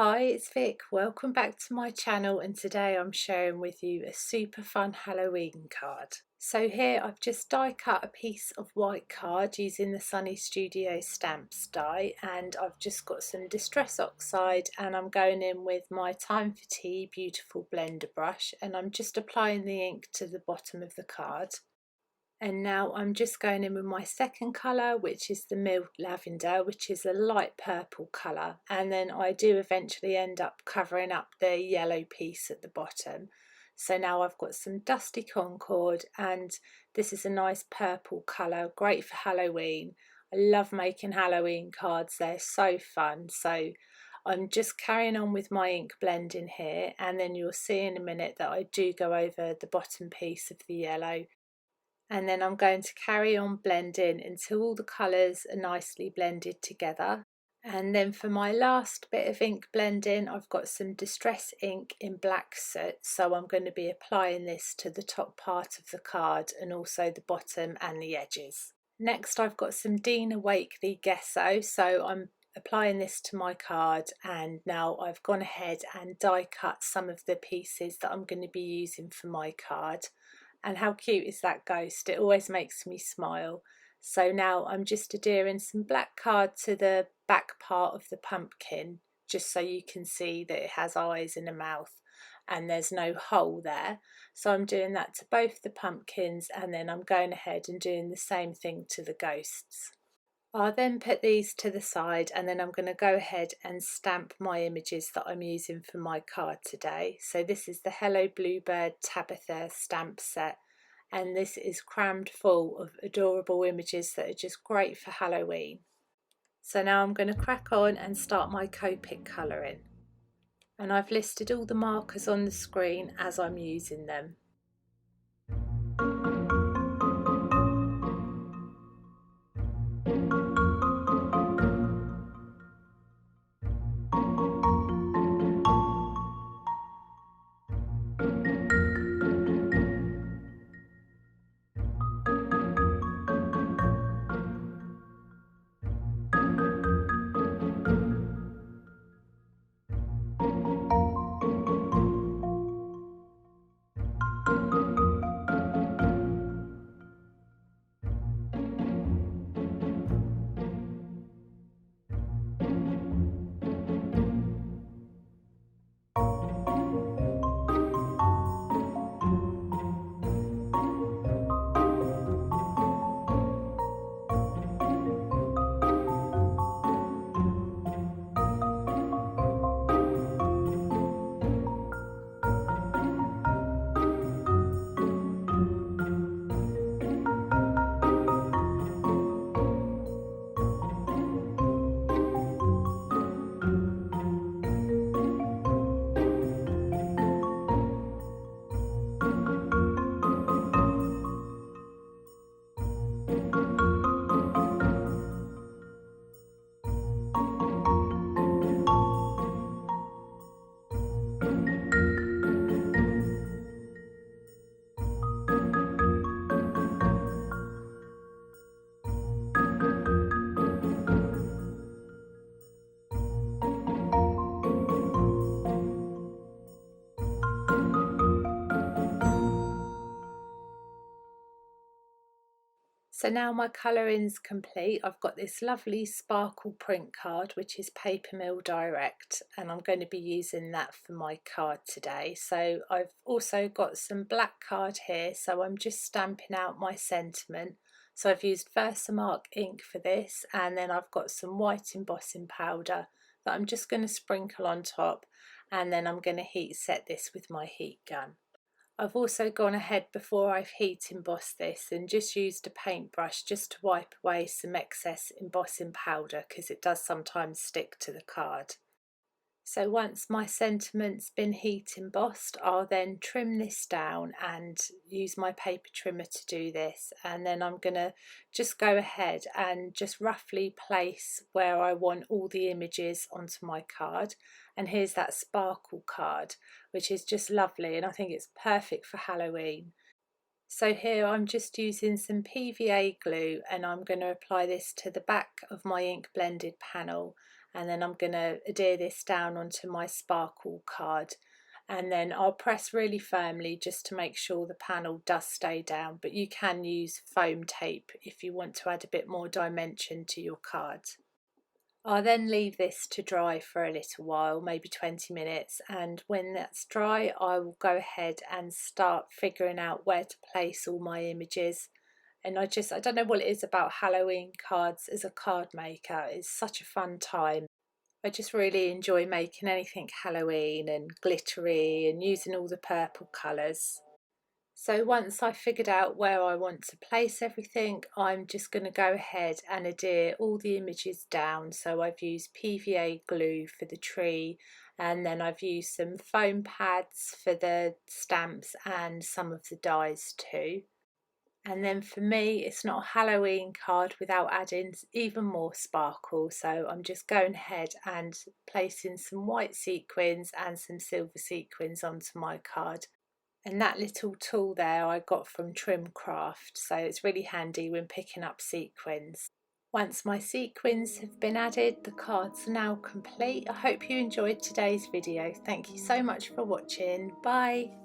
Hi, it's Vic. Welcome back to my channel, and today I'm sharing with you a super fun Halloween card. So here I've just die cut a piece of white card using the Sunny Studio stamps die, and I've just got some Distress Oxide, and I'm going in with my Time for Tea beautiful blender brush, and I'm just applying the ink to the bottom of the card. And now I'm just going in with my second colour, which is the Milk Lavender, which is a light purple colour, and then I do eventually end up covering up the yellow piece at the bottom. So now I've got some Dusty Concord, and this is a nice purple colour, great for Halloween. I love making Halloween cards, they're so fun. So I'm just carrying on with my ink blending here, and then you'll see in a minute that I do go over the bottom piece of the yellow. And then I'm going to carry on blending until all the colours are nicely blended together. And then for my last bit of ink blending, I've got some Distress ink in Black Sot, so I'm going to be applying this to the top part of the card and also the bottom and the edges. Next I've got some Dina Wakley gesso, so I'm applying this to my card, and now I've gone ahead and die cut some of the pieces that I'm going to be using for my card. And how cute is that ghost? It always makes me smile. So now I'm just adhering some black card to the back part of the pumpkin, just so you can see that it has eyes and a mouth and there's no hole there. So I'm doing that to both the pumpkins, and then I'm going ahead and doing the same thing to the ghosts. I'll then put these to the side, and then I'm going to go ahead and stamp my images that I'm using for my card today. So this is the Hello Bluebird Tabitha stamp set, and this is crammed full of adorable images that are just great for Halloween. So now I'm going to crack on and start my Copic colouring. And I've listed all the markers on the screen as I'm using them. So now my colouring's complete. I've got this lovely sparkle print card, which is Papermilldirect, and I'm going to be using that for my card today. So I've also got some black card here, so I'm just stamping out my sentiment. So I've used Versamark ink for this, and then I've got some white embossing powder that I'm just going to sprinkle on top, and then I'm going to heat set this with my heat gun. I've also gone ahead before I've heat embossed this and just used a paintbrush just to wipe away some excess embossing powder, because it does sometimes stick to the card. So once my sentiment's been heat embossed, I'll then trim this down and use my paper trimmer to do this, and then I'm going to just go ahead and just roughly place where I want all the images onto my card. And here's that sparkle card, which is just lovely, and I think it's perfect for Halloween. So here I'm just using some PVA glue, and I'm going to apply this to the back of my ink blended panel, and then I'm going to adhere this down onto my sparkle card, and then I'll press really firmly just to make sure the panel does stay down, but you can use foam tape if you want to add a bit more dimension to your card. I'll then leave this to dry for a little while, maybe 20 minutes, and when that's dry I will go ahead and start figuring out where to place all my images. And I don't know what it is about Halloween cards as a card maker. It's such a fun time. I just really enjoy making anything Halloween and glittery and using all the purple colours. So once I've figured out where I want to place everything, I'm just going to go ahead and adhere all the images down. So I've used PVA glue for the tree, and then I've used some foam pads for the stamps and some of the dies too. And then for me, it's not a Halloween card without adding even more sparkle. So I'm just going ahead and placing some white sequins and some silver sequins onto my card. And that little tool there I got from Trim Craft, so it's really handy when picking up sequins. Once my sequins have been added, the cards are now complete. I hope you enjoyed today's video. Thank you so much for watching. Bye!